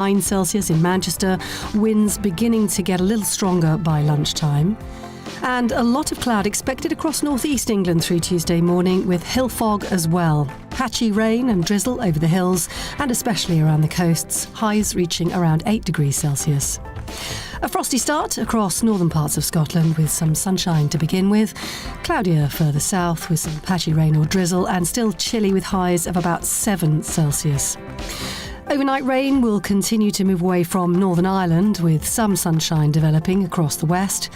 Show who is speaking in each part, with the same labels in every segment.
Speaker 1: 9 Celsius in Manchester, winds beginning to get a little stronger by lunchtime. And a lot of cloud expected across northeast England through Tuesday morning, with hill fog as well. Patchy rain and drizzle over the hills and especially around the coasts, highs reaching around 8 degrees Celsius. A frosty start across northern parts of Scotland with some sunshine to begin with. Cloudier further south with some patchy rain or drizzle and still chilly with highs of about 7 Celsius. Overnight rain will continue to move away from Northern Ireland with some sunshine developing across the west.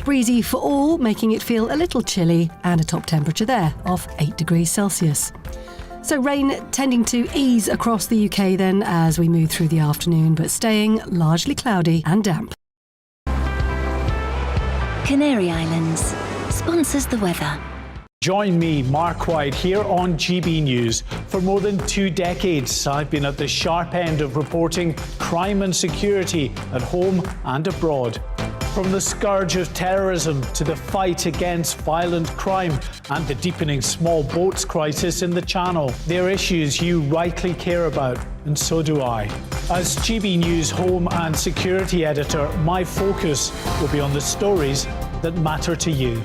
Speaker 1: Breezy for all, making it feel a little chilly and a top temperature there of 8 degrees Celsius. So rain tending to ease across the UK then as we move through the afternoon, but staying largely cloudy and damp.
Speaker 2: Canary Islands sponsors the weather.
Speaker 3: Join me, Mark White, here on GB News. For more than 2 decades, I've been at the sharp end of reporting crime and security at home and abroad. From the scourge of terrorism to the fight against violent crime and the deepening small boats crisis in the Channel. They're issues you rightly care about, and so do I. As GB News Home and Security Editor, my focus will be on the stories that matter to you.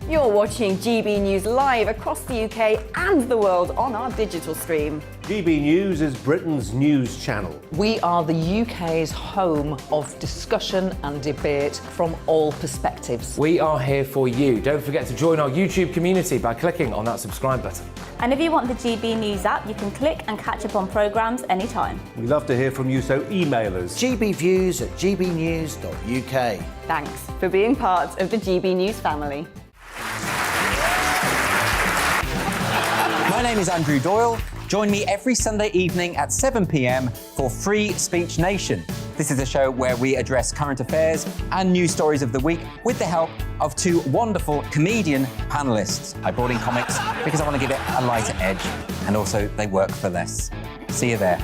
Speaker 4: You're watching GB News live across the UK and the world on our digital stream.
Speaker 5: GB News is Britain's news channel.
Speaker 6: We are the UK's home of discussion and debate from all perspectives.
Speaker 7: We are here for you. Don't forget to join our YouTube community by clicking on that subscribe button.
Speaker 8: And if you want the GB News app, you can click and catch up on programmes anytime.
Speaker 5: We love to hear from you, so email us.
Speaker 9: gbviews@gbnews.uk.
Speaker 4: Thanks for being part of the GB News family.
Speaker 10: My name is Andrew Doyle. Join me every Sunday evening at 7 p.m. for Free Speech Nation. This is a show where we address current affairs and news stories of the week with the help of 2 wonderful comedian panellists. I brought in comics because I want to give it a lighter edge, and also they work for less. See you there.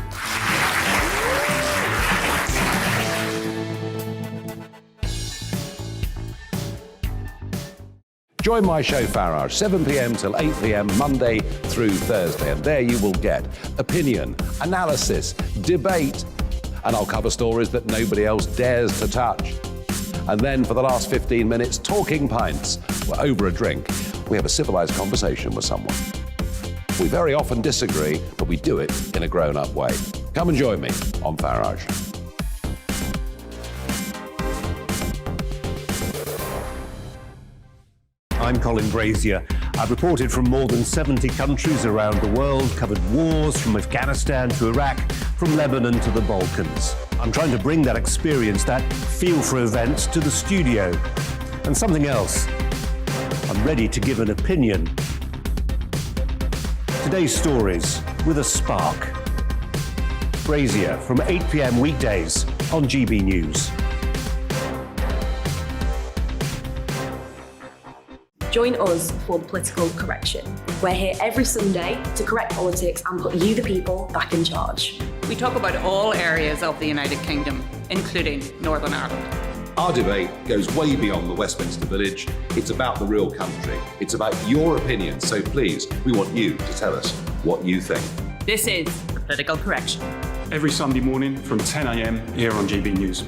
Speaker 11: Join my show Farage, 7 p.m. till 8 p.m. Monday through Thursday, and there you will get opinion, analysis, debate, and I'll cover stories that nobody else dares to touch. And then for the last 15 minutes, talking pints. We're over a drink. We have a civilised conversation with someone. We very often disagree, but we do it in a grown-up way. Come and join me on Farage.
Speaker 5: I'm Colin Brazier. I've reported from more than 70 countries around the world, covered wars from Afghanistan to Iraq, from Lebanon to the Balkans. I'm trying to bring that experience, that feel for events, to the studio. And something else. I'm ready to give an opinion. Today's stories with a spark. Brazier from 8 p.m. weekdays on GB News.
Speaker 12: Join us for Political Correction. We're here every Sunday to correct politics and put you, the people, back in charge.
Speaker 13: We talk about all areas of the United Kingdom, including Northern Ireland.
Speaker 11: Our debate goes way beyond the Westminster Village. It's about the real country. It's about your opinion. So please, we want you to tell us what you think.
Speaker 13: This is Political Correction.
Speaker 14: Every Sunday morning from 10 a.m. here on GB News.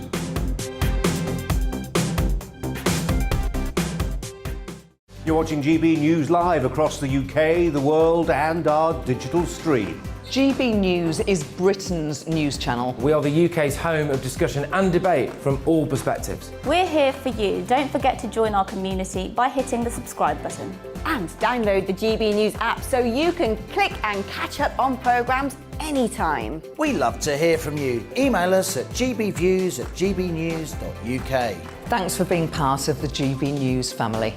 Speaker 5: You're watching GB News live across the UK, the world, and our digital stream.
Speaker 6: GB News is Britain's news channel.
Speaker 7: We are the UK's home of discussion and debate from all perspectives.
Speaker 8: We're here for you. Don't forget to join our community by hitting the subscribe button.
Speaker 4: And download the GB News app so you can click and catch up on programmes anytime.
Speaker 9: We love to hear from you. Email us at gbviews@gbnews.uk.
Speaker 6: Thanks for being part of the GB News family.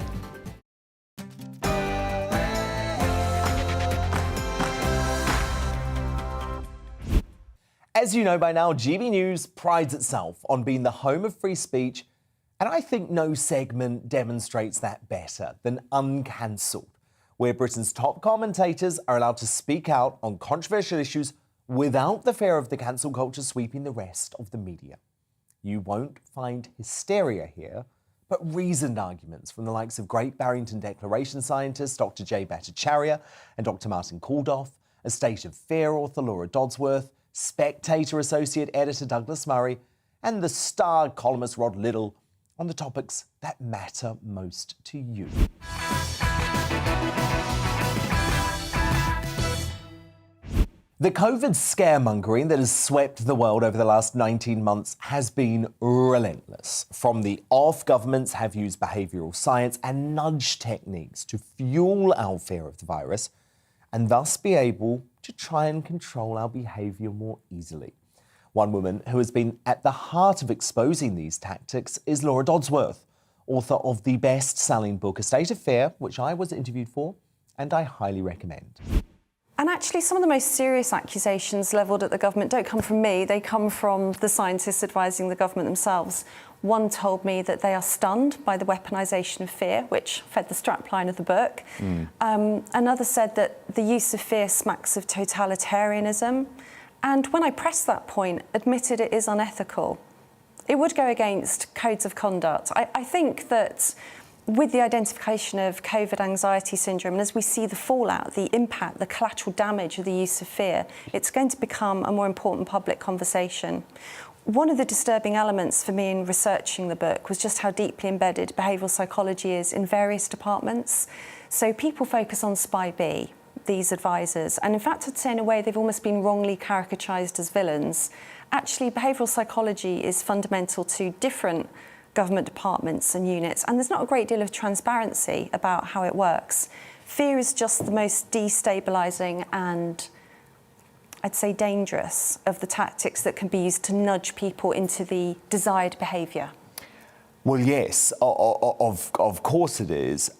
Speaker 15: As you know by now, GB News prides itself on being the home of free speech, and I think no segment demonstrates that better than Uncancelled, where Britain's top commentators are allowed to speak out on controversial issues without the fear of the cancel culture sweeping the rest of the media. You won't find hysteria here, but reasoned arguments from the likes of Great Barrington Declaration scientist Dr. Jay Bhattacharya and Dr. Martin Kulldorff, A State of Fear author Laura Dodsworth, Spectator associate editor Douglas Murray, and the star columnist Rod Liddle on the topics that matter most to you. The COVID scaremongering that has swept the world over the last 19 months has been relentless. From the off, governments have used behavioural science and nudge techniques to fuel our fear of the virus and thus be able to try and control our behaviour more easily. One woman who has been at the heart of exposing these tactics is Laura Dodsworth, author of the best-selling book A State of Fear, which I was interviewed for and I highly recommend.
Speaker 16: And actually, some of the most serious accusations levelled at the government don't come from me, they come from the scientists advising the government themselves. One told me that they are stunned by the weaponisation of fear, which fed the strapline of the book. Another said that the use of fear smacks of totalitarianism. And when I pressed that point, admitted it is unethical. It would go against codes of conduct. I think that with the identification of COVID anxiety syndrome, and as we see the fallout, the impact, the collateral damage of the use of fear, it's going to become a more important public conversation. One of the disturbing elements for me in researching the book was just how deeply embedded behavioural psychology is in various departments. So people focus on Spy B, these advisors, and in fact I'd say in a way they've almost been wrongly caricaturised as villains. Actually, behavioural psychology is fundamental to different government departments and units, and there's not a great deal of transparency about how it works. Fear is just the most destabilising and, I'd say, dangerous of the tactics that can be used to nudge people into the desired behaviour.
Speaker 15: Well, yes, of course it is.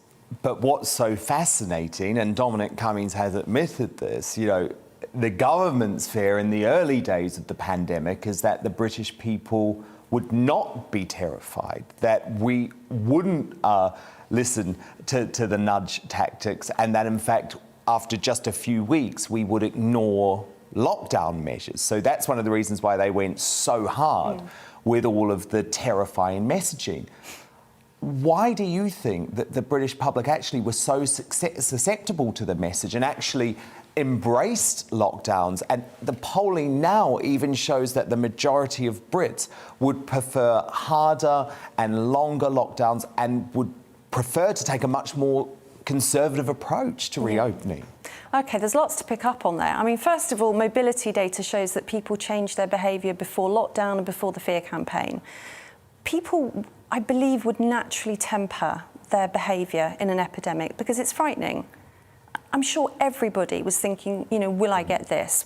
Speaker 15: But what's so fascinating, and Dominic Cummings has admitted this, you know, the government's fear in the early days of the pandemic is that the British people would not be terrified, that we wouldn't listen to the nudge tactics, and that in fact, after just a few weeks, we would ignore lockdown measures. So that's one of the reasons why they went so hard with all of the terrifying messaging. Why do you think that the British public actually was so susceptible to the message and actually embraced lockdowns? And the polling now even shows that the majority of Brits would prefer harder and longer lockdowns and would prefer to take a much more conservative approach to reopening.
Speaker 16: OK, there's lots to pick up on there. I mean, first of all, mobility data shows that people changed their behaviour before lockdown and before the fear campaign. People, I believe, would naturally temper their behaviour in an epidemic because it's frightening. I'm sure everybody was thinking, you know, will I get this?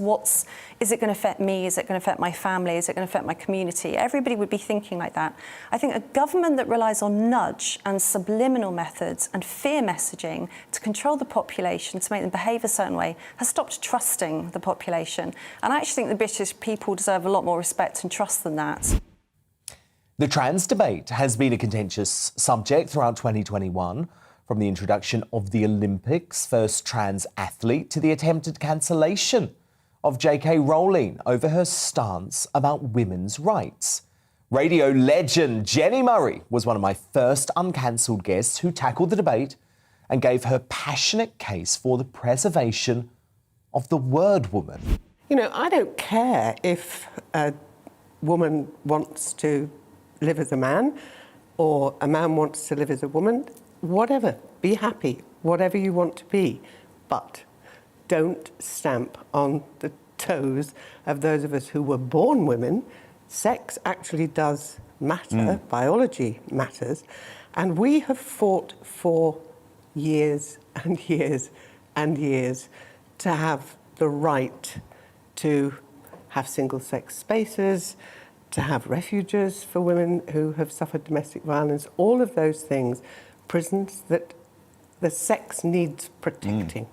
Speaker 16: Is it going to affect me? Is it going to affect my family? Is it going to affect my community? Everybody would be thinking like that. I think a government that relies on nudge and subliminal methods and fear messaging to control the population, to make them behave a certain way, has stopped trusting the population. And I actually think the British people deserve a lot more respect and trust than that.
Speaker 15: The trans debate has been a contentious subject throughout 2021, from the introduction of the Olympics' first trans athlete to the attempted cancellation of J.K. Rowling over her stance about women's rights. Radio legend Jenny Murray was one of my first uncancelled guests who tackled the debate and gave her passionate case for the preservation of the word woman.
Speaker 17: You know, I don't care if a woman wants to live as a man or a man wants to live as a woman. Whatever, be happy, whatever you want to be, but don't stamp on the toes of those of us who were born women. Sex actually does matter, biology matters, and we have fought for years and years and years to have the right to have single-sex spaces, to have refuges for women who have suffered domestic violence, all of those things. Prisons that the sex needs protecting.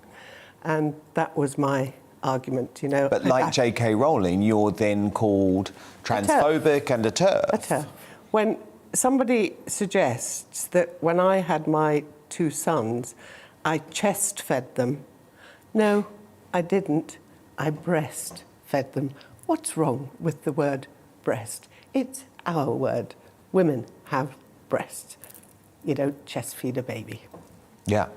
Speaker 17: And that was my argument, you know.
Speaker 15: But like J.K. Rowling, you're then called transphobic and a TERF.
Speaker 17: A TERF. When somebody suggests that when I had my two sons, I chest-fed them. No, I didn't. I breast-fed them. What's wrong with the word breast? It's our word. Women have breasts. You don't chest feed a baby.
Speaker 15: Yeah.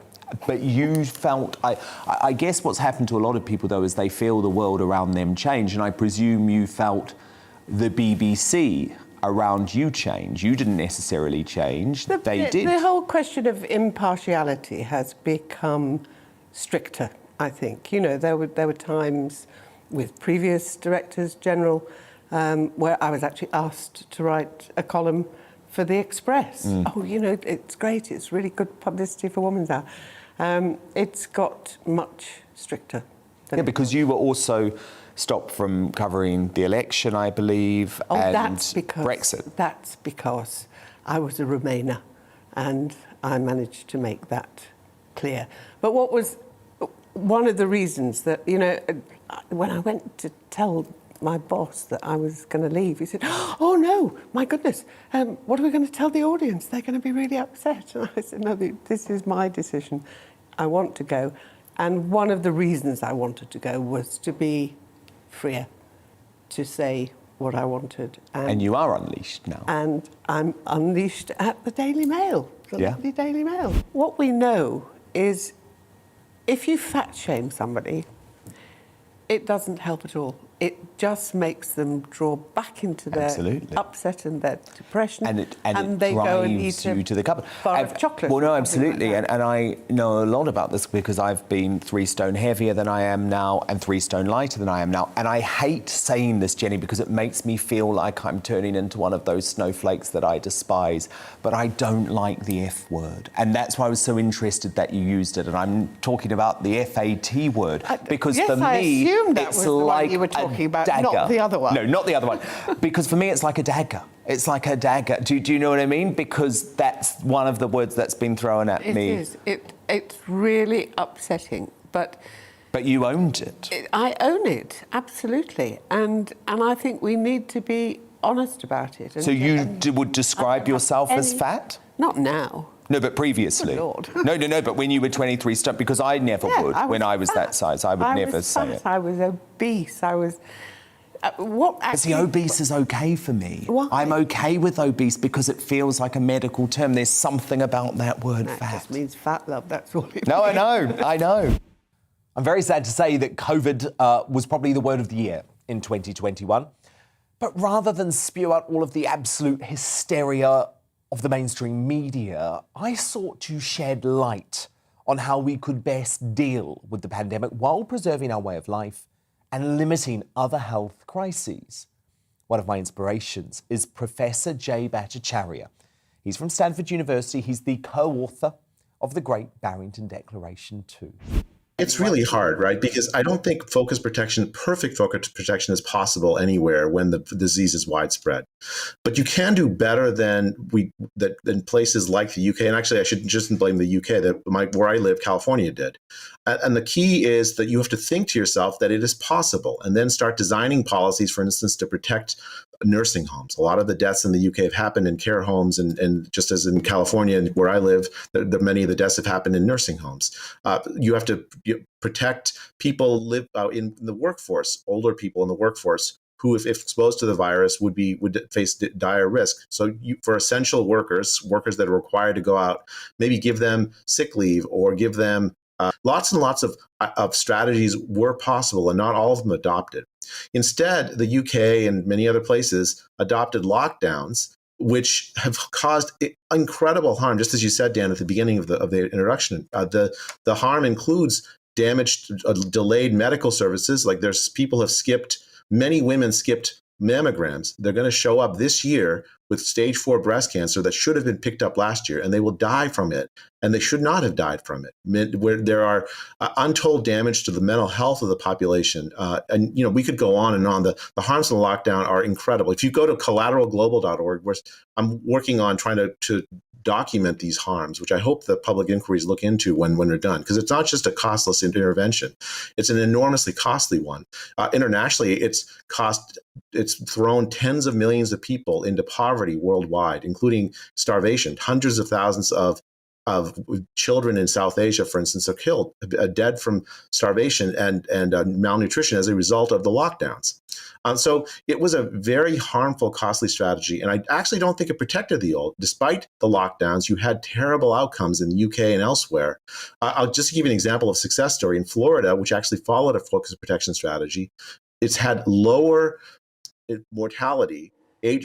Speaker 15: But you felt, I guess what's happened to a lot of people, though, is they feel the world around them change. And I presume you felt the BBC around you change. You didn't necessarily change, they did.
Speaker 17: The whole question of impartiality has become stricter, I think. You know, there were times with previous directors general where I was actually asked to write a column for The Express. Oh, you know, it's great, it's really good publicity for Women's Hour. It's got much stricter.
Speaker 15: Yeah, because you were also stopped from covering the election, I believe, and
Speaker 17: that's because,
Speaker 15: Brexit.
Speaker 17: That's because I was a Remainer, and I managed to make that clear. But what was one of the reasons that, you know, when I went to tell my boss that I was going to leave, he said, "Oh no, my goodness, what are we going to tell the audience? They're going to be really upset." And I said, "No, this is my decision. I want to go." And one of the reasons I wanted to go was to be freer, to say what I wanted.
Speaker 15: And you are unleashed now.
Speaker 17: And I'm unleashed at the Daily Mail, the lovely Daily Mail. What we know is if you fat shame somebody, it doesn't help at all. It just makes them draw back into their upset and their depression, and they go and eat
Speaker 15: you to the cupboard.
Speaker 17: bar of chocolate.
Speaker 15: Well, no, absolutely, and I know a lot about this because I've been 3 stone heavier than I am now and 3 stone lighter than I am now. And I hate saying this, Jenny, because it makes me feel like I'm turning into one of those snowflakes that I despise. But I don't like the F word, and that's why I was so interested that you used it. And I'm talking about the FAT word because for me, it's like
Speaker 17: you were talking about,
Speaker 15: dagger.
Speaker 17: not the other one.
Speaker 15: No, not the other one. Because for me, it's like a dagger. It's like a dagger. Do you know what I mean? Because that's one of the words that's been thrown at me.
Speaker 17: It is. It's really upsetting, but
Speaker 15: you owned it.
Speaker 17: I own it, absolutely. And I think we need to be honest about it.
Speaker 15: So you would describe yourself as fat?
Speaker 17: Not now.
Speaker 15: No, but previously.
Speaker 17: Good
Speaker 15: Lord. No, but when you were 23 stone, because I never would. When I was that size, I would never say it.
Speaker 17: I was obese. I was...
Speaker 15: But see, obese is okay for me.
Speaker 17: Why?
Speaker 15: I'm okay with obese because it feels like a medical term. There's something about that word, fat.
Speaker 17: It just means fat, love, that's all it
Speaker 15: No,
Speaker 17: means.
Speaker 15: I know. I'm very sad to say that COVID was probably the word of the year in 2021. But rather than spew out all of the absolute hysteria of the mainstream media, I sought to shed light on how we could best deal with the pandemic while preserving our way of life and limiting other health crises. One of my inspirations is Professor Jay Bhattacharya. He's from Stanford University. He's the co-author of the Great Barrington Declaration too.
Speaker 18: It's really hard, right? Because I don't think perfect focus protection is possible anywhere when the disease is widespread. But you can do better than places like the UK. And actually, I shouldn't just blame the UK. Where I live, California did. And the key is that you have to think to yourself that it is possible, and then start designing policies, for instance, to protect nursing homes. A lot of the deaths in the UK have happened in care homes, and just as in California, where I live, many of the deaths have happened in nursing homes. You have to protect people live in the workforce, older people in the workforce, who, if exposed to the virus, would face dire risk. So for essential workers that are required to go out, maybe give them sick leave or give them lots and lots of strategies were possible, and not all of them adopted. Instead, the UK and many other places adopted lockdowns, which have caused incredible harm. Just as you said, Dan, at the beginning of the introduction, the harm includes damaged, delayed medical services. Like many women skipped mammograms. They're going to show up this year with stage 4 breast cancer that should have been picked up last year, and they will die from it, and they should not have died from it. Where there are untold damage to the mental health of the population, and we could go on and on. The harms of the lockdown are incredible. If you go to collateralglobal.org, where I'm working on trying to document these harms, which I hope the public inquiries look into when they're done, because it's not just a costless intervention; it's an enormously costly one. Internationally, it's thrown tens of millions of people into poverty worldwide, including starvation. Hundreds of thousands of of children in South Asia, for instance, are killed, dead from starvation and malnutrition as a result of the lockdowns. So it was a very harmful, costly strategy. And I actually don't think it protected the old. Despite the lockdowns, you had terrible outcomes in the UK and elsewhere. I'll just give you an example of a success story. In Florida, which actually followed a focused protection strategy, it's had lower mortality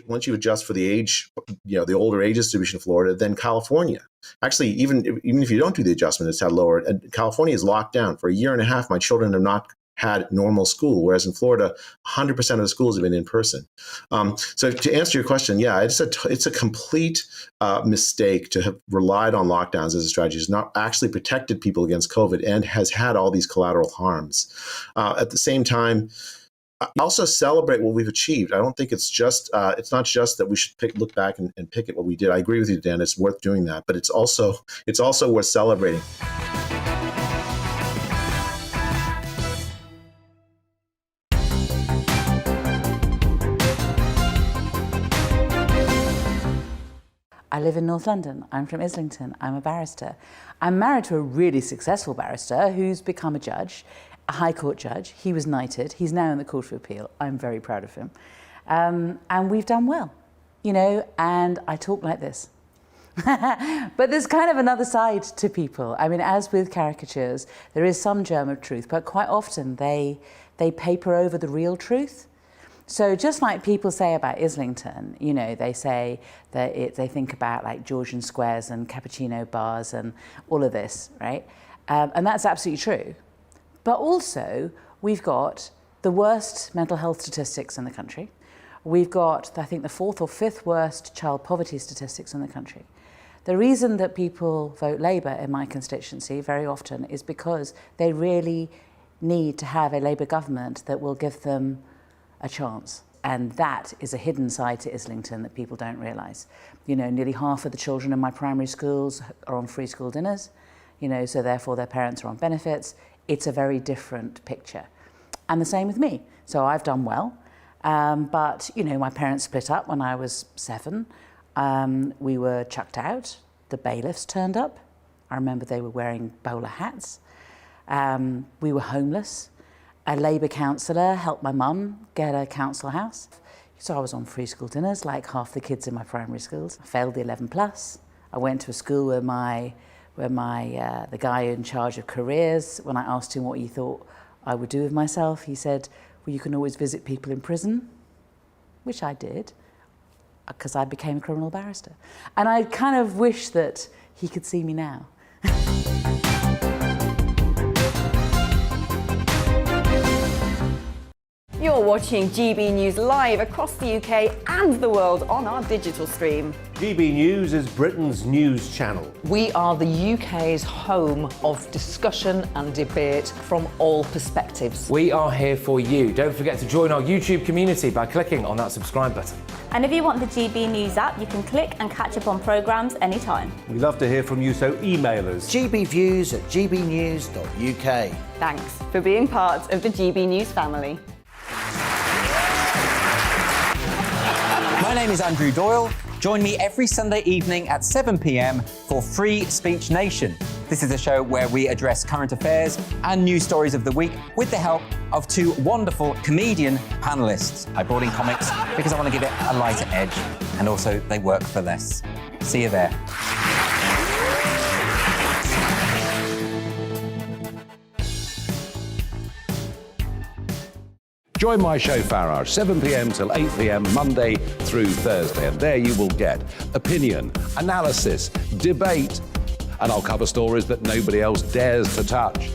Speaker 18: once you adjust for the age, the older age distribution of Florida than California. Actually, even if you don't do the adjustment, it's had lower. And California is locked down for a year and a half. My children have not had normal school, whereas in Florida, 100% of the schools have been in person. So to answer your question, yeah, it's a complete mistake to have relied on lockdowns as a strategy. It's not actually protected people against COVID and has had all these collateral harms. At the same time, I also celebrate what we've achieved. I don't think it's not just that we should look back and pick at what we did. I agree with you, Dan. It's worth doing that, but it's also worth celebrating.
Speaker 19: I live in North London. I'm from Islington. I'm a barrister. I'm married to a really successful barrister who's become a judge, a High Court judge. He was knighted. He's now in the Court of Appeal. I'm very proud of him. And we've done well, and I talk like this. But there's kind of another side to people. I mean, as with caricatures, there is some germ of truth, but quite often they paper over the real truth. So just like people say about Islington, they say that they think about like Georgian squares and cappuccino bars and all of this, right? And that's absolutely true. But also, we've got the worst mental health statistics in the country. We've got, I think, the 4th or 5th worst child poverty statistics in the country. The reason that people vote Labour in my constituency very often is because they really need to have a Labour government that will give them a chance. And that is a hidden side to Islington that people don't realise. Nearly half of the children in my primary schools are on free school dinners, so therefore their parents are on benefits. It's a very different picture. And the same with me. So I've done well, but my parents split up when I was 7. We were chucked out. The bailiffs turned up. I remember they were wearing bowler hats. We were homeless. A Labour councillor helped my mum get a council house. So I was on free school dinners like half the kids in my primary schools. I failed the 11+. I went to a school where the guy in charge of careers, when I asked him what he thought I would do with myself, he said, well, you can always visit people in prison, which I did, because I became a criminal barrister. And I kind of wish that he could see me now.
Speaker 4: You're watching GB News live across the UK and the world on our digital stream.
Speaker 5: GB News is Britain's news channel.
Speaker 6: We are the UK's home of discussion and debate from all perspectives.
Speaker 7: We are here for you. Don't forget to join our YouTube community by clicking on that subscribe button.
Speaker 8: And if you want the GB News app, you can click and catch up on programmes anytime.
Speaker 5: We love to hear from you, so email us.
Speaker 9: gbviews@gbnews.uk.
Speaker 4: Thanks for being part of the GB News family.
Speaker 10: My name is Andrew Doyle. Join me every Sunday evening at 7 p.m. for Free Speech Nation. This is a show where we address current affairs and news stories of the week with the help of 2 wonderful comedian panellists. I brought in comics because I want to give it a lighter edge, and also they work for less. See you there.
Speaker 11: Join my show Farage, 7 p.m. till 8 p.m. Monday through Thursday, and there you will get opinion, analysis, debate, and I'll cover stories that nobody else dares to touch.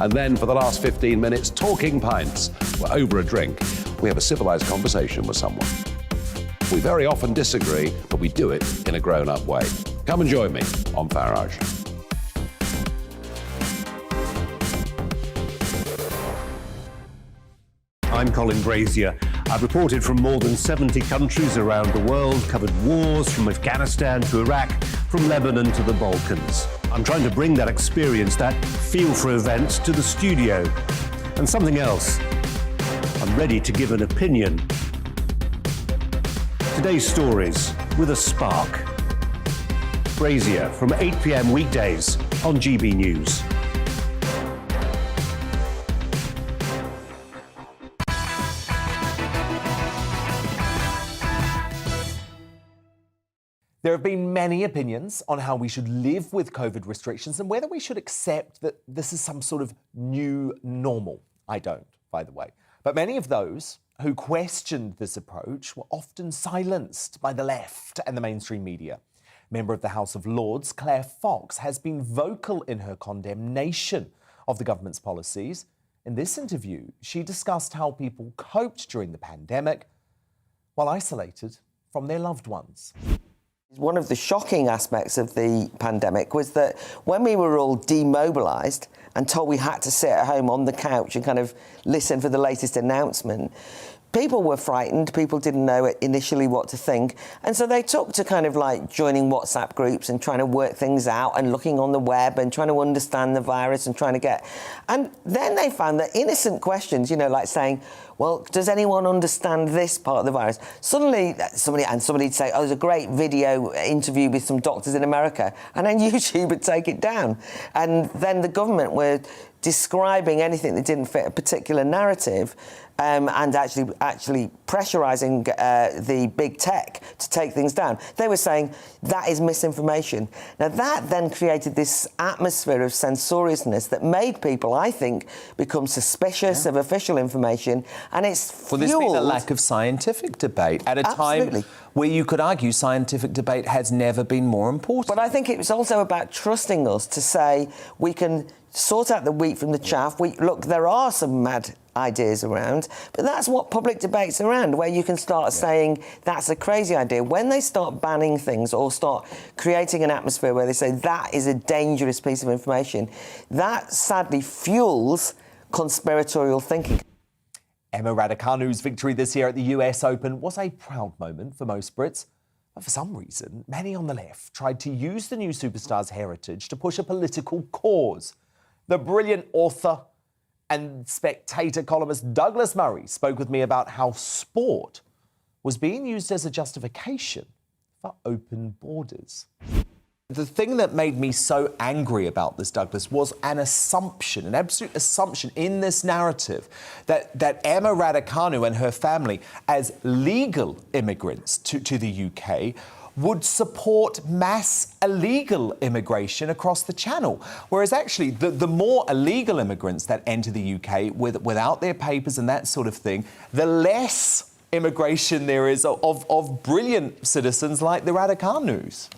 Speaker 11: And then for the last 15 minutes, talking pints. We're over a drink. We have a civilized conversation with someone. We very often disagree, but we do it in a grown-up way. Come and join me on Farage.
Speaker 5: I'm Colin Brazier. I've reported from more than 70 countries around the world, covered wars from Afghanistan to Iraq, from Lebanon to the Balkans. I'm trying to bring that experience, that feel for events, to the studio. And something else, I'm ready to give an opinion. Today's stories with a spark. Brazier from 8 p.m. weekdays on GB News.
Speaker 15: There have been many opinions on how we should live with COVID restrictions and whether we should accept that this is some sort of new normal. I don't, by the way. But many of those who questioned this approach were often silenced by the left and the mainstream media. Member of the House of Lords, Claire Fox, has been vocal in her condemnation of the government's policies. In this interview, she discussed how people coped during the pandemic while isolated from their loved ones.
Speaker 20: One of the shocking aspects of the pandemic was that when we were all demobilised and told we had to sit at home on the couch and kind of listen for the latest announcement, people were frightened, people didn't know initially what to think, and so they took to kind of like joining WhatsApp groups and trying to work things out and looking on the web and trying to understand the virus and trying to get... And then they found that innocent questions, you know, like saying, well, does anyone understand this part of the virus? Suddenly, somebody'd say, oh, there's a great video interview with some doctors in America, and then YouTube would take it down. And then the government were describing anything that didn't fit a particular narrative and actually pressurising the big tech to take things down. They were saying that is misinformation. Now that then created this atmosphere of censoriousness that made people, I think, become suspicious of official information, and it's fueled...
Speaker 15: Well, there's been a lack of scientific debate at a time where you could argue scientific debate has never been more important.
Speaker 20: But I think it was also about trusting us to say we can sort out the wheat from the chaff. Look, there are some mad ideas around, but that's what public debate's around, where you can start saying that's a crazy idea. When they start banning things or start creating an atmosphere where they say that is a dangerous piece of information, that sadly fuels conspiratorial thinking.
Speaker 15: Emma Raducanu's victory this year at the US Open was a proud moment for most Brits. But for some reason, many on the left tried to use the new superstar's heritage to push a political cause. The brilliant author and Spectator columnist Douglas Murray spoke with me about how sport was being used as a justification for open borders. The thing that made me so angry about this, Douglas, was an assumption, an absolute assumption in this narrative that Emma Raducanu and her family, as legal immigrants to the UK, would support mass illegal immigration across the Channel. Whereas actually, the more illegal immigrants that enter the UK without their papers and that sort of thing, the less immigration there is of brilliant citizens like the Raducanus.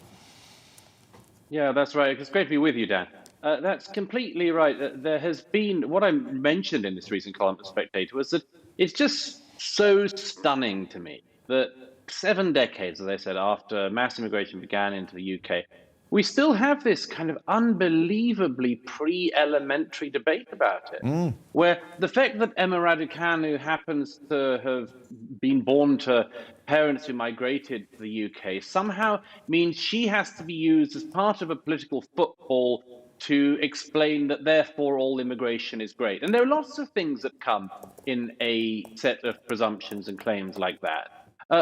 Speaker 21: Yeah, that's right. It's great to be with you, Dan. That's completely right. There has been, what I mentioned in this recent column for Spectator was that it's just so stunning to me that 7 decades, as I said, after mass immigration began into the UK, we still have this kind of unbelievably pre-elementary debate about it, where the fact that Emma Raducanu happens to have been born to parents who migrated to the UK somehow means she has to be used as part of a political football to explain that therefore all immigration is great. And there are lots of things that come in a set of presumptions and claims like that.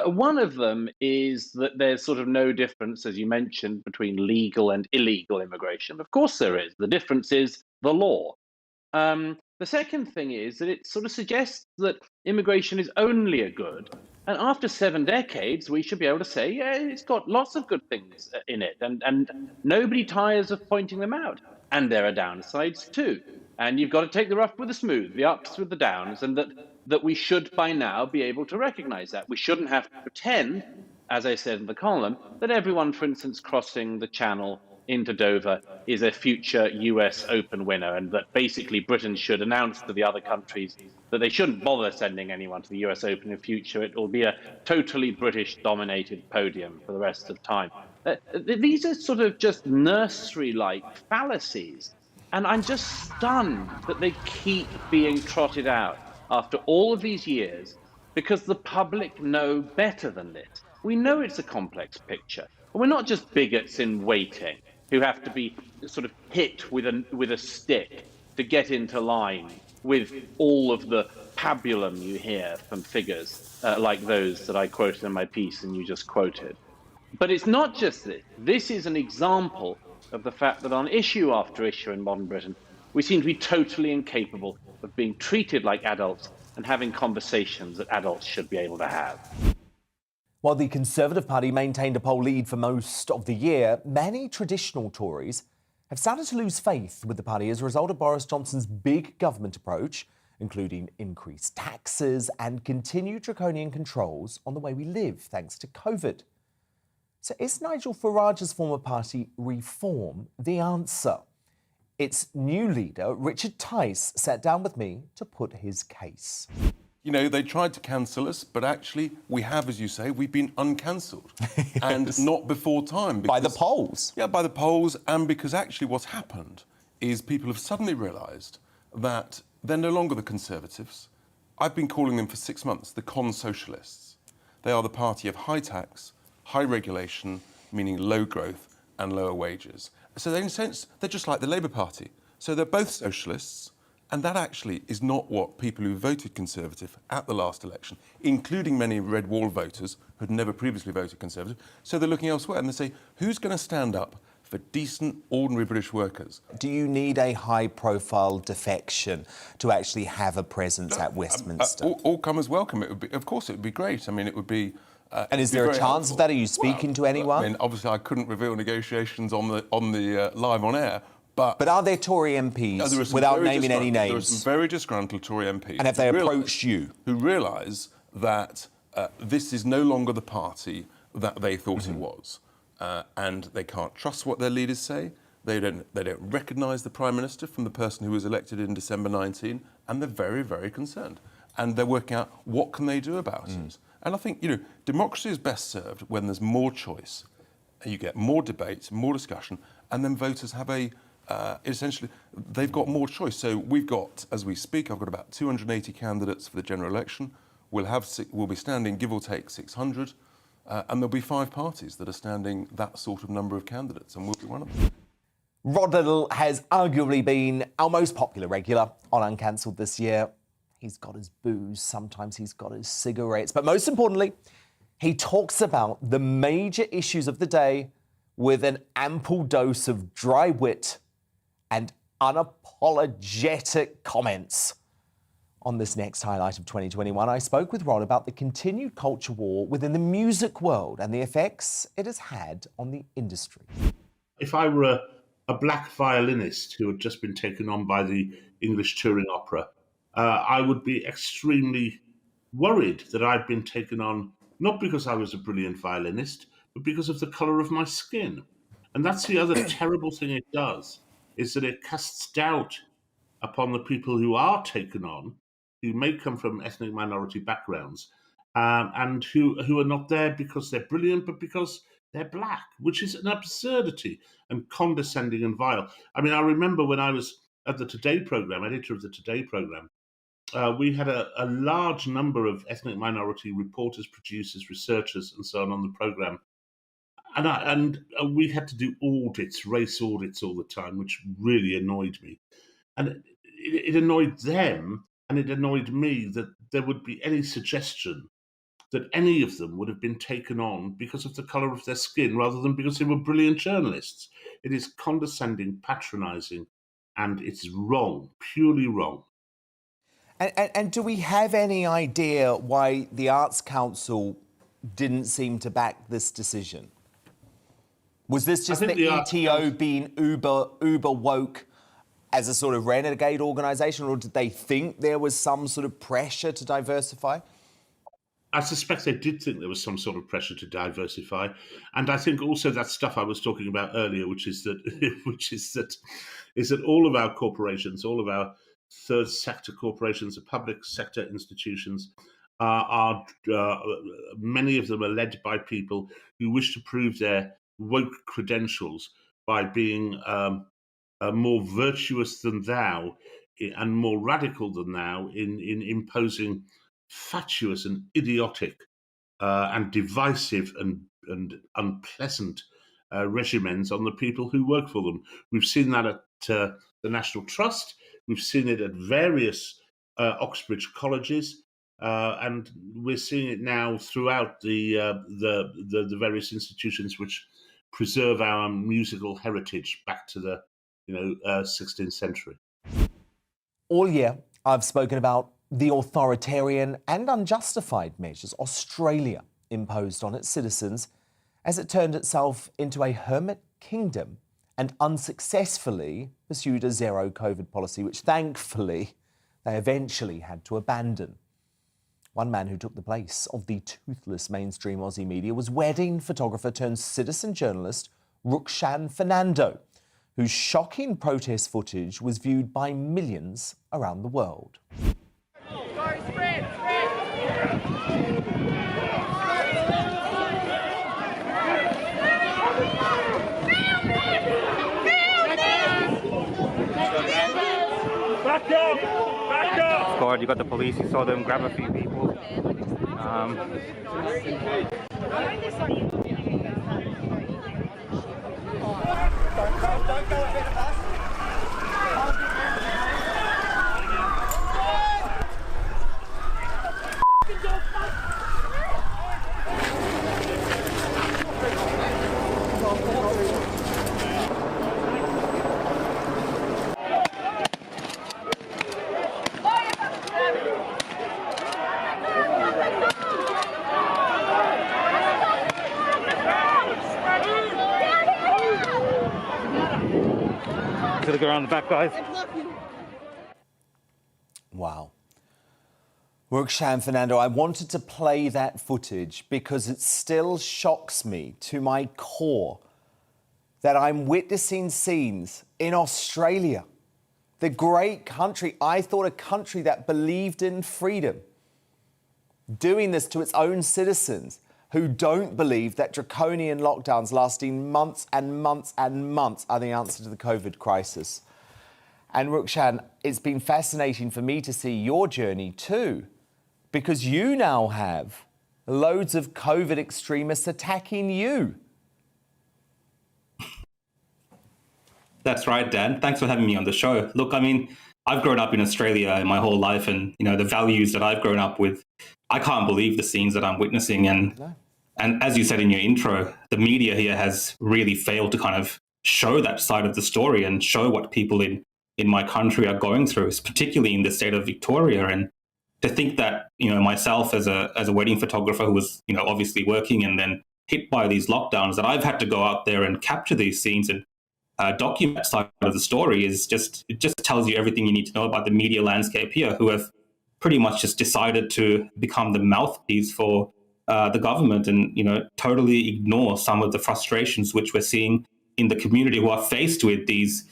Speaker 21: One of them is that there's sort of no difference, as you mentioned, between legal and illegal immigration. Of course there is. The difference is the law. The second thing is that it sort of suggests that immigration is only a good. And after 7 decades, we should be able to say, yeah, it's got lots of good things in it. And nobody tires of pointing them out. And there are downsides too. And you've got to take the rough with the smooth, the ups with the downs, and that we should by now be able to recognize that. We shouldn't have to pretend, as I said in the column, that everyone, for instance, crossing the Channel into Dover is a future US Open winner, and that basically Britain should announce to the other countries that they shouldn't bother sending anyone to the US Open in future. It will be a totally British-dominated podium for the rest of time. These are sort of just nursery-like fallacies, and I'm just stunned that they keep being trotted out after all of these years, because the public know better than this. We know it's a complex picture. We're not just bigots in waiting who have to be sort of hit with a stick to get into line with all of the pabulum you hear from figures like those that I quoted in my piece and you just quoted. But it's not just this. This is an example of the fact that on issue after issue in modern Britain, we seem to be totally incapable of being treated like adults and having conversations that adults should be able to have.
Speaker 15: While the Conservative Party maintained a poll lead for most of the year, many traditional Tories have started to lose faith with the party as a result of Boris Johnson's big government approach, including increased taxes and continued draconian controls on the way we live thanks to COVID. So is Nigel Farage's former party Reform the answer? Its new leader, Richard Tice, sat down with me to put his case.
Speaker 1: You know, they tried to cancel us, but actually we have, as you say, we've been uncancelled. Yes. And not before time.
Speaker 15: By the polls?
Speaker 1: Yeah, by the polls, and because actually what's happened is people have suddenly realised that they're no longer the Conservatives. I've been calling them for 6 months the con-socialists. They are the party of high tax, high regulation, meaning low growth and lower wages. So in a sense, they're just like the Labour Party. So they're both socialists, and that actually is not what people who voted Conservative at the last election, including many Red Wall voters who'd never previously voted Conservative, so they're looking elsewhere and they say, who's going to stand up for decent, ordinary British workers?
Speaker 15: Do you need a high-profile defection to actually have a presence at Westminster?
Speaker 1: All comers welcome. It would be, of course, it would be great. I mean, it would be.
Speaker 15: And is there a chance of that? Are you speaking to anyone?
Speaker 1: I mean, obviously, I couldn't reveal negotiations on the live on air. But
Speaker 15: are there Tory MPs, without naming any names?
Speaker 1: There are some very disgruntled Tory MPs.
Speaker 15: And have they approached you?
Speaker 1: Who realise that this is no longer the party that they thought it was. And they can't trust what their leaders say. They don't recognise the Prime Minister from the person who was elected in December 19, and they're very, very concerned. And they're working out what can they do about it. And I think, you know, democracy is best served when there's more choice. You get more debate, more discussion, and then voters have essentially, they've got more choice. So we've got, as we speak, I've got about 280 candidates for the general election. We'll be standing, give or take, 600. And there'll be 5 parties that are standing that sort of number of candidates, and we'll be one of them.
Speaker 15: Rod Liddle has arguably been our most popular regular on Uncancelled this year. He's got his booze, sometimes he's got his cigarettes, but most importantly, he talks about the major issues of the day with an ample dose of dry wit and unapologetic comments. On this next highlight of 2021, I spoke with Rod about the continued culture war within the music world and the effects it has had on the industry.
Speaker 22: If I were a black violinist who had just been taken on by the English touring opera, I would be extremely worried that I'd been taken on not because I was a brilliant violinist, but because of the colour of my skin. And that's the other terrible thing it does, is that it casts doubt upon the people who are taken on, who may come from ethnic minority backgrounds, and who are not there because they're brilliant, but because they're black, which is an absurdity and condescending and vile. I mean, I remember when I was at the Today programme, editor of the Today programme, we had a large number of ethnic minority reporters, producers, researchers, and so on the programme. And we had to do audits, race audits all the time, which really annoyed me. And it annoyed them, and it annoyed me that there would be any suggestion that any of them would have been taken on because of the colour of their skin rather than because they were brilliant journalists. It is condescending, patronising, and it's wrong, purely wrong.
Speaker 15: And do we have any idea why the Arts Council didn't seem to back this decision? Was this just the ETO being uber woke as a sort of renegade organisation, or did they think there was some sort of pressure to diversify?
Speaker 22: I suspect they did think there was some sort of pressure to diversify, and I think also that stuff I was talking about earlier, which is that all of our corporations, all of our third sector corporations, the public sector institutions, many of them are led by people who wish to prove their woke credentials by being more virtuous than thou and more radical than thou in imposing fatuous and idiotic and divisive and unpleasant regimens on the people who work for them. We've seen that at the National Trust. We've seen it at various Oxbridge colleges. and we're seeing it now throughout the various institutions which preserve our musical heritage back to the 16th century.
Speaker 15: All year, I've spoken about the authoritarian and unjustified measures Australia imposed on its citizens as it turned itself into a hermit kingdom and unsuccessfully pursued a zero COVID policy, which thankfully they eventually had to abandon. One man who took the place of the toothless mainstream Aussie media was wedding photographer turned citizen journalist Rukshan Fernando, whose shocking protest footage was viewed by millions around the world.
Speaker 2: Back up! Back up! Squad, you got the police, you saw them grab a few people. Don't go ahead of us. Gonna go around the back, guys.
Speaker 15: Wow. Rukshan Fernando, I wanted to play that footage because it still shocks me to my core that I'm witnessing scenes in Australia, the great country, I thought a country that believed in freedom, doing this to its own citizens who don't believe that draconian lockdowns lasting months and months and months are the answer to the COVID crisis. And Rukshan, it's been fascinating for me to see your journey too, because you now have loads of COVID extremists attacking you.
Speaker 2: That's right, Dan. Thanks for having me on the show. Look, I mean, I've grown up in Australia my whole life, and the values that I've grown up with, I can't believe the scenes that I'm witnessing. And as you said in your intro, the media here has really failed to kind of show that side of the story and show what people in my country are going through, particularly in the state of Victoria. And to think that, myself as a wedding photographer who was, obviously working and then hit by these lockdowns, that I've had to go out there and capture these scenes and document that side of the story it just tells you everything you need to know about the media landscape here, who have pretty much just decided to become the mouthpiece for the government and, totally ignore some of the frustrations which we're seeing in the community who are faced with these,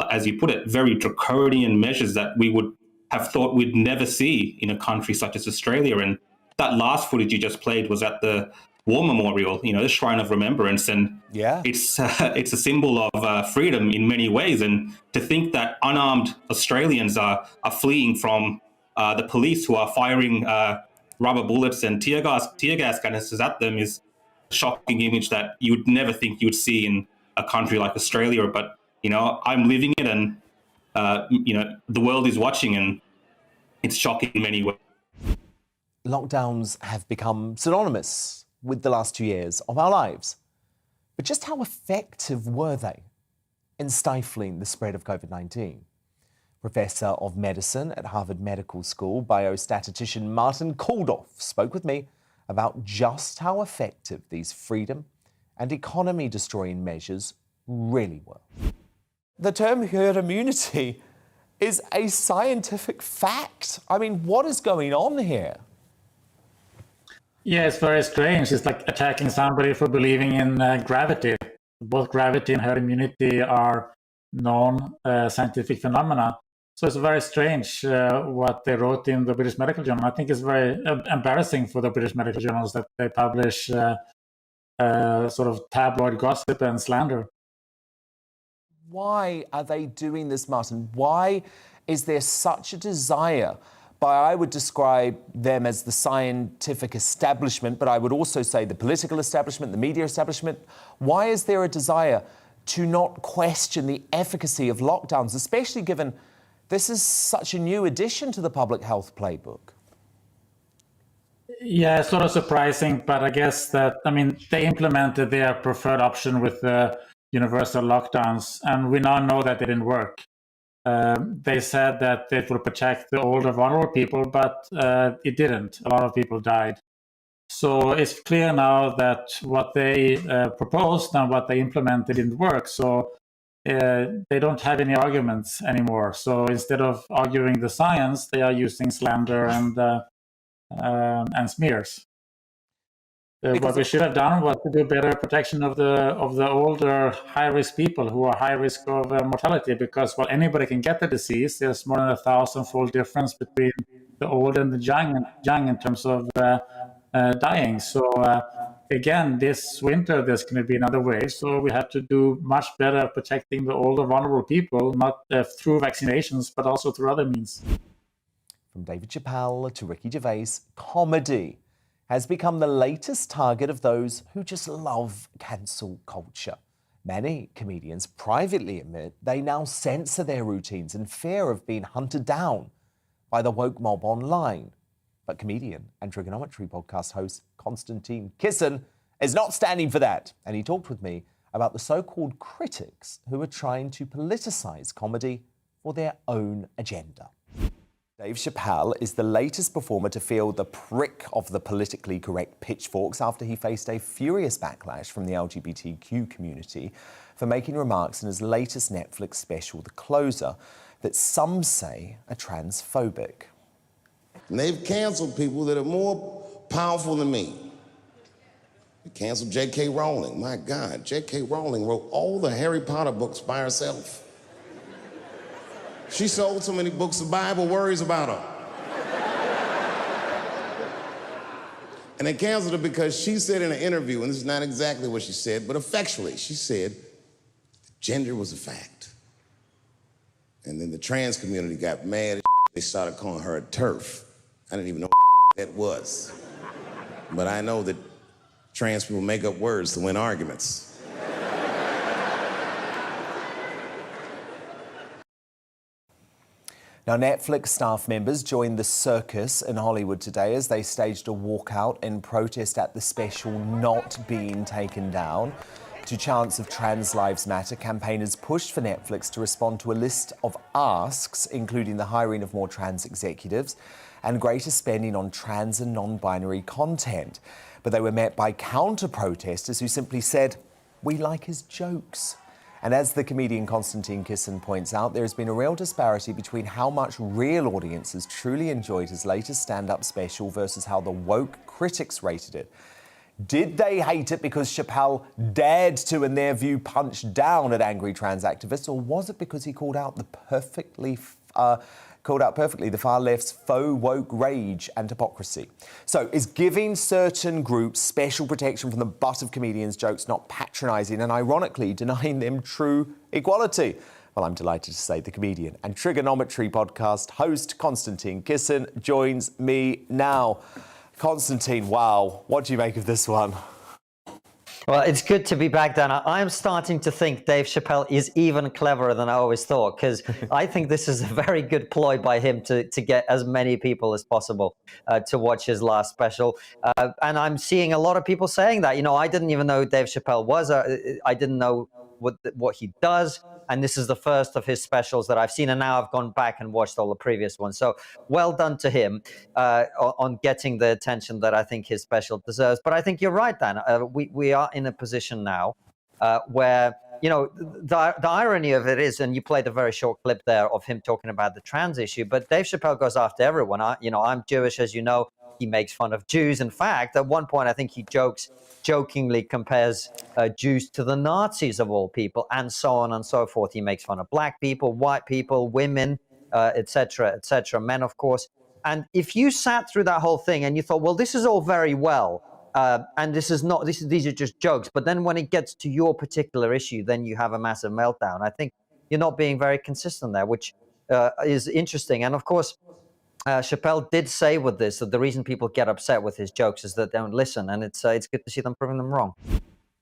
Speaker 2: as you put it, very draconian measures that we would have thought we'd never see in a country such as Australia. And that last footage you just played was at the War Memorial, the Shrine of Remembrance, and it's a symbol of freedom in many ways. And to think that unarmed Australians are fleeing from the police who are firing rubber bullets and tear gas canisters at them is a shocking image that you would never think you would see in a country like Australia. But I'm living it, and the world is watching, and it's shocking in many ways.
Speaker 15: Lockdowns have become synonymous with the last 2 years of our lives. But just how effective were they in stifling the spread of COVID-19? Professor of Medicine at Harvard Medical School, biostatistician Martin Kulldorff spoke with me about just how effective these freedom and economy-destroying measures really were. The term herd immunity is a scientific fact. I mean, what is going on here?
Speaker 3: Yeah, it's very strange. It's like attacking somebody for believing in gravity. Both gravity and herd immunity are known scientific phenomena. So it's very strange what they wrote in the British Medical Journal. I think it's very embarrassing for the British Medical Journals that they publish sort of tabloid gossip and slander.
Speaker 15: Why are they doing this, Martin? Why is there such a desire by, I would describe them as the scientific establishment, but I would also say the political establishment, the media establishment. Why is there a desire to not question the efficacy of lockdowns, especially given this is such a new addition to the public health playbook?
Speaker 3: Yeah, it's sort of surprising, but I guess that, I mean, they implemented their preferred option with the universal lockdowns, and we now know that it didn't work. They said that it would protect the older, vulnerable people, but it didn't. A lot of people died. So it's clear now that what they proposed and what they implemented didn't work. So they don't have any arguments anymore. So instead of arguing the science, they are using slander and smears. What we should have done was to do better protection of the older high-risk people who are high risk of mortality, because while anybody can get the disease, there's more than 1,000-fold difference between the old and the young in terms of dying. So again, this winter there's going to be another wave, so we have to do much better protecting the older vulnerable people, not through vaccinations, but also through other means.
Speaker 15: From David Chappelle to Ricky Gervais, comedy has become the latest target of those who just love cancel culture. Many comedians privately admit they now censor their routines in fear of being hunted down by the woke mob online. But comedian and Trigonometry podcast host Konstantin Kisin is not standing for that, and he talked with me about the so-called critics who are trying to politicize comedy for their own agenda. Dave Chappelle is the latest performer to feel the prick of the politically correct pitchforks after he faced a furious backlash from the LGBTQ community for making remarks in his latest Netflix special, The Closer, that some say are transphobic.
Speaker 12: And they've canceled people that are more powerful than me. They canceled J.K. Rowling. My God, J.K. Rowling wrote all the Harry Potter books by herself. She sold so many books, the Bible worries about her. And they canceled her because she said in an interview, and this is not exactly what she said, but effectually, she said gender was a fact. And then the trans community got mad. They started calling her a TERF. I didn't even know what that was. But I know that trans people make up words to win arguments.
Speaker 15: Now, Netflix staff members joined the circus in Hollywood today as they staged a walkout in protest at the special not being taken down. To chants of Trans Lives Matter, campaigners pushed for Netflix to respond to a list of asks, including the hiring of more trans executives and greater spending on trans and non-binary content. But they were met by counter-protesters who simply said, "We like his jokes." And as the comedian Konstantin Kisin points out, there has been a real disparity between how much real audiences truly enjoyed his latest stand-up special versus how the woke critics rated it. Did they hate it because Chappelle dared to, in their view, punch down at angry trans activists, or was it because he called out perfectly the far left's faux woke rage and hypocrisy? So is giving certain groups special protection from the butt of comedians' jokes not patronising and ironically denying them true equality? Well, I'm delighted to say the comedian and Trigonometry podcast host Konstantin Kisin joins me now. Konstantin, wow, what do you make of this one?
Speaker 13: Well, it's good to be back, Dan. I'm starting to think Dave Chappelle is even cleverer than I always thought, because I think this is a very good ploy by him to get as many people as possible to watch his last special. And I'm seeing a lot of people saying that. You know, I didn't even know who Dave Chappelle was. I didn't know what he does. And this is the first of his specials that I've seen. And now I've gone back and watched all the previous ones. So well done to him on getting the attention that I think his special deserves. But I think you're right, Dan. We are in a position now where, you know, the irony of it is, and you played a very short clip there of him talking about the trans issue, but Dave Chappelle goes after everyone. I'm Jewish, as you know. He makes fun of Jews. In fact, at one point, I think he jokingly compares Jews to the Nazis of all people, and so on and so forth. He makes fun of black people, white people, women, etc., men, of course. And if you sat through that whole thing and you thought, well, this is all very well, and these are just jokes, but then when it gets to your particular issue, then you have a massive meltdown. I think you're not being very consistent there, which is interesting. And of course, Chappelle did say with this that the reason people get upset with his jokes is that they don't listen, and it's good to see them proving them wrong.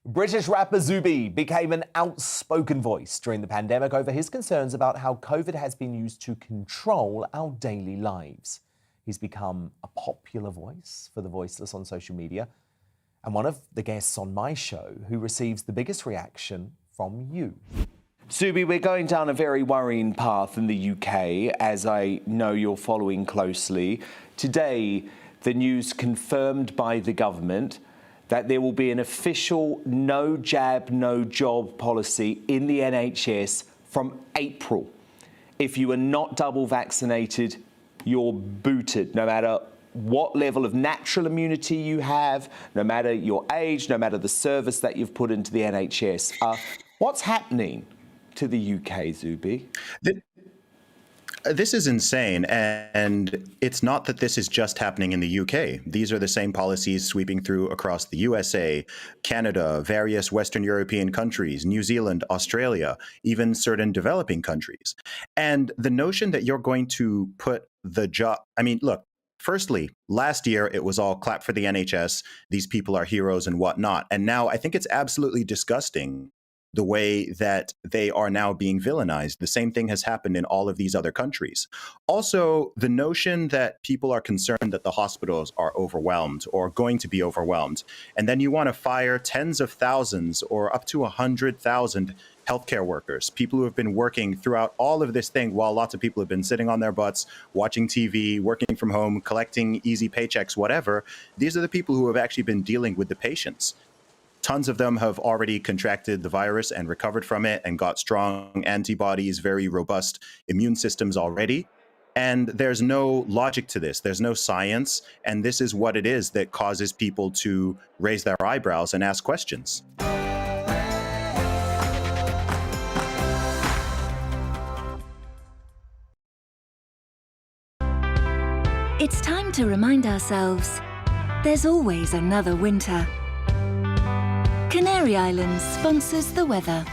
Speaker 15: British rapper Zuby became an outspoken voice during the pandemic over his concerns about how COVID has been used to control our daily lives. He's become a popular voice for the voiceless on social media, and one of the guests on my show who receives the biggest reaction from you. Zubi, we're going down a very worrying path in the UK, as I know you're following closely. Today, the news confirmed by the government that there will be an official no jab, no job policy in the NHS from April. If you are not double vaccinated, you're booted, no matter what level of natural immunity you have, no matter your age, no matter the service that you've put into the NHS. What's happening to the UK, Zubi?
Speaker 14: This is insane, and it's not that this is just happening in the UK. These are the same policies sweeping through across the USA, Canada, various Western European countries, New Zealand, Australia, even certain developing countries. And the notion that you're going to put the job, I mean, look, firstly, last year it was all clap for the NHS, these people are heroes and whatnot. And now I think it's absolutely disgusting the way that they are now being villainized. The same thing has happened in all of these other countries. Also, the notion that people are concerned that the hospitals are overwhelmed or going to be overwhelmed, and then you want to fire tens of thousands or up to 100,000 healthcare workers, people who have been working throughout all of this thing while lots of people have been sitting on their butts, watching TV, working from home, collecting easy paychecks, whatever. These are the people who have actually been dealing with the patients. Tons of them have already contracted the virus and recovered from it and got strong antibodies, very robust immune systems already. And there's no logic to this. There's no science. And this is what it is that causes people to raise their eyebrows and ask questions.
Speaker 16: It's time to remind ourselves there's always another winter. Canary Islands sponsors the weather.